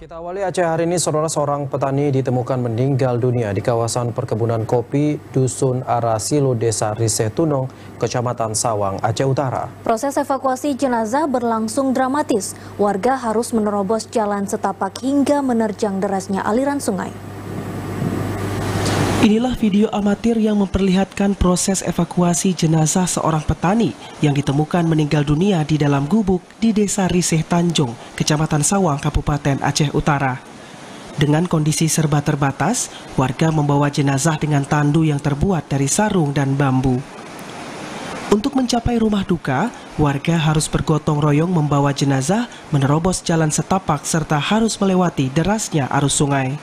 Kita awali Aceh hari ini, saudara, seorang petani ditemukan meninggal dunia di kawasan perkebunan kopi Dusun Arasilo, Desa Riseh Tunong, Kecamatan Sawang, Aceh Utara. Proses evakuasi jenazah berlangsung dramatis. Warga harus menerobos jalan setapak hingga menerjang derasnya aliran sungai. Inilah video amatir yang memperlihatkan proses evakuasi jenazah seorang petani yang ditemukan meninggal dunia di dalam gubuk di Desa Riseh Tanjung, Kecamatan Sawang, Kabupaten Aceh Utara. Dengan kondisi serba terbatas, warga membawa jenazah dengan tandu yang terbuat dari sarung dan bambu. Untuk mencapai rumah duka, warga harus bergotong royong membawa jenazah menerobos jalan setapak serta harus melewati derasnya arus sungai.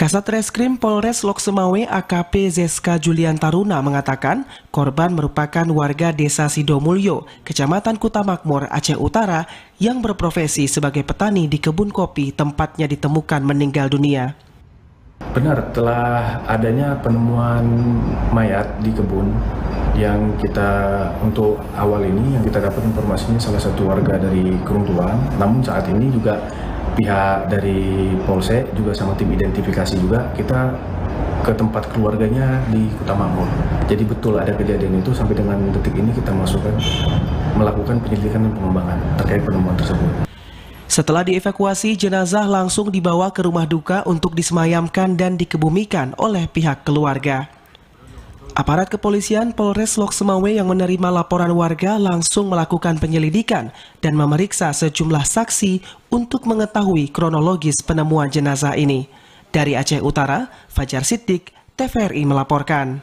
Kasat Reskrim Polres Lok Semawe AKP Zeska Julian Taruna mengatakan korban merupakan warga Desa Sidomulyo, Kecamatan Kutamakmur, Aceh Utara yang berprofesi sebagai petani di kebun kopi tempatnya ditemukan meninggal dunia. Benar, telah adanya penemuan mayat di kebun yang untuk awal ini yang kita dapat informasinya salah satu warga dari Keruntuan, namun saat ini juga pihak dari Polsek juga sama tim identifikasi juga kita ke tempat keluarganya di Kutamakmur. Jadi betul ada kejadian itu, sampai dengan detik ini kita melakukan penyelidikan dan pengembangan terkait penemuan tersebut. Setelah dievakuasi, jenazah langsung dibawa ke rumah duka untuk disemayamkan dan dikebumikan oleh pihak keluarga. Aparat kepolisian Polres Lok Semawe yang menerima laporan warga langsung melakukan penyelidikan dan memeriksa sejumlah saksi untuk mengetahui kronologis penemuan jenazah ini. Dari Aceh Utara, Fajar Siddiq, TVRI melaporkan.